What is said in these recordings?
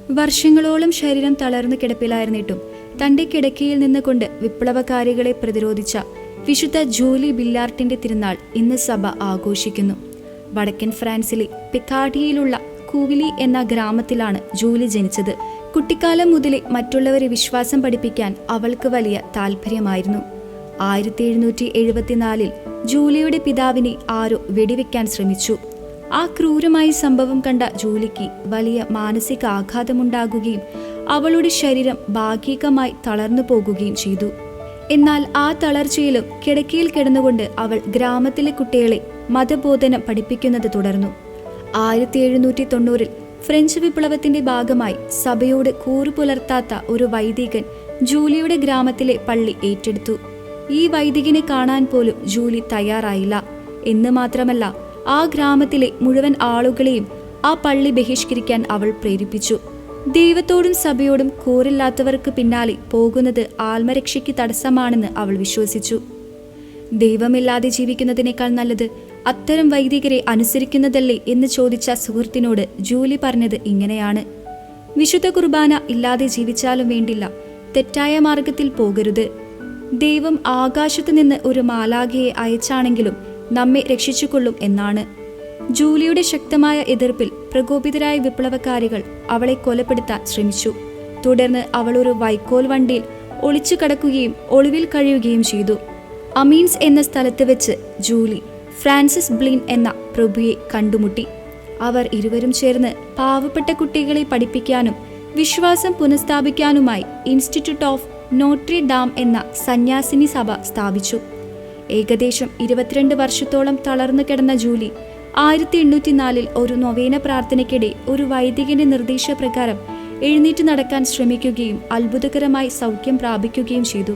വർഷങ്ങളോളം ശരീരം തളർന്നു കിടപ്പിലായിരുന്നിട്ടും തന്റെ കിടക്കയിൽ നിന്നുകൊണ്ട് വിപ്ലവകാരികളെ പ്രതിരോധിച്ച വിശുദ്ധ ജൂലി ബില്ലാർട്ടിന്റെ തിരുനാൾ ഇന്ന് സഭ ആഘോഷിക്കുന്നു. വടക്കൻ ഫ്രാൻസിലെ പിക്കാർഡിയയിലുള്ള കൂവിലി എന്ന ഗ്രാമത്തിലാണ് ജൂലി ജനിച്ചത്. കുട്ടിക്കാലം മുതലേ മറ്റുള്ളവരെ വിശ്വാസം പഠിപ്പിക്കാൻ അവൾക്ക് വലിയ താല്പര്യമായിരുന്നു. 1774 ജൂലിയുടെ പിതാവിനെ ആരോ വെടിവെക്കാൻ ശ്രമിച്ചു. ആ ക്രൂരമായ സംഭവം കണ്ട ജൂലിക്ക് വലിയ മാനസിക ആഘാതമുണ്ടാകുകയും അവളുടെ ശരീരം ഭാഗികമായി തളർന്നു പോകുകയും ചെയ്തു. എന്നാൽ ആ തളർച്ചയിലും കിടക്കയിൽ കിടന്നുകൊണ്ട് അവൾ ഗ്രാമത്തിലെ കുട്ടികളെ മതബോധനം പഠിപ്പിക്കുന്നത് തുടർന്നു. 1790 ഫ്രഞ്ച് വിപ്ലവത്തിന്റെ ഭാഗമായി സഭയോട് കൂറുപുലർത്താത്ത ഒരു വൈദികൻ ജൂലിയുടെ ഗ്രാമത്തിലെ പള്ളി ഏറ്റെടുത്തു. ഈ വൈദികനെ കാണാൻ പോലും ജൂലി തയ്യാറായില്ല. എന്ന് മാത്രമല്ല, ആ ഗ്രാമത്തിലെ മുഴുവൻ ആളുകളെയും ആ പള്ളി ബഹിഷ്കരിക്കാൻ അവൾ പ്രേരിപ്പിച്ചു. ദൈവത്തോടും സഭയോടും കൂറില്ലാത്തവർക്ക് പിന്നാലെ പോകുന്നത് ആത്മരക്ഷയ്ക്ക് തടസ്സമാണെന്ന് അവൾ വിശ്വസിച്ചു. ദൈവമില്ലാതെ ജീവിക്കുന്നതിനേക്കാൾ നല്ലത് അത്തരം വൈദികരെ അനുസരിക്കുന്നതല്ലേ എന്ന് ചോദിച്ച സുഹൃത്തിനോട് ജൂലി പറഞ്ഞത് ഇങ്ങനെയാണ്: വിശുദ്ധ കുർബാന ഇല്ലാതെ ജീവിച്ചാലും വേണ്ടില്ല, തെറ്റായ മാർഗത്തിൽ പോകരുത്. ദൈവം ആകാശത്തു നിന്ന് ഒരു മാലാഖയെ അയച്ചാണെങ്കിലും നമ്മെ രക്ഷിച്ചുകൊള്ളും എന്നാണ്. ജൂലിയുടെ ശക്തമായ എതിർപ്പിൽ പ്രകോപിതരായ വിപ്ലവകാരികൾ അവളെ കൊലപ്പെടുത്താൻ ശ്രമിച്ചു. തുടർന്ന് അവൾ ഒരു വൈക്കോൽ വണ്ടിയിൽ ഒളിച്ചു കടക്കുകയും ഒളിവിൽ കഴിയുകയും ചെയ്തു. അമീൻസ് എന്ന സ്ഥലത്ത് വെച്ച് ജൂലി ഫ്രാൻസിസ് ബ്ലിൻ എന്ന പ്രഭുയെ കണ്ടുമുട്ടി. അവർ ഇരുവരും ചേർന്ന് പാവപ്പെട്ട കുട്ടികളെ പഠിപ്പിക്കാനും വിശ്വാസം പുനഃസ്ഥാപിക്കാനുമായി ഇൻസ്റ്റിറ്റ്യൂട്ട് ഓഫ് നോട്രി ഡാം എന്ന സന്യാസിനി സഭ സ്ഥാപിച്ചു. ഏകദേശം 22 വർഷത്തോളം തളർന്നു കിടന്ന ജൂലി 1804 ഒരു നൊവേന പ്രാർത്ഥനയ്ക്കിടെ ഒരു വൈദികന്റെ നിർദ്ദേശപ്രകാരം എഴുന്നേറ്റ് നടക്കാൻ ശ്രമിക്കുകയും അത്ഭുതകരമായി സൗഖ്യം പ്രാപിക്കുകയും ചെയ്തു.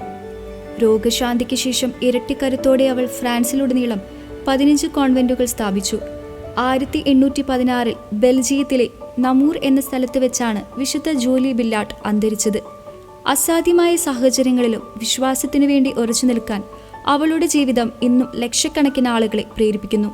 രോഗശാന്തിക്ക് ശേഷം ഇരട്ടിക്കരുത്തോടെ അവൾ ഫ്രാൻസിലുടനീളം 15 കോൺവെന്റുകൾ സ്ഥാപിച്ചു. 1816 ബെൽജിയത്തിലെ നമൂർ എന്ന സ്ഥലത്ത് വെച്ചാണ് വിശുദ്ധ ജൂലി ബില്ലാർട്ട് അന്തരിച്ചത്. അസാധ്യമായ സാഹചര്യങ്ങളിലും വിശ്വാസത്തിനു വേണ്ടി ഉറച്ചു നിൽക്കാൻ അവളുടെ ജീവിതം ഇന്നും ലക്ഷക്കണക്കിന് ആളുകളെ പ്രേരിപ്പിക്കുന്നു.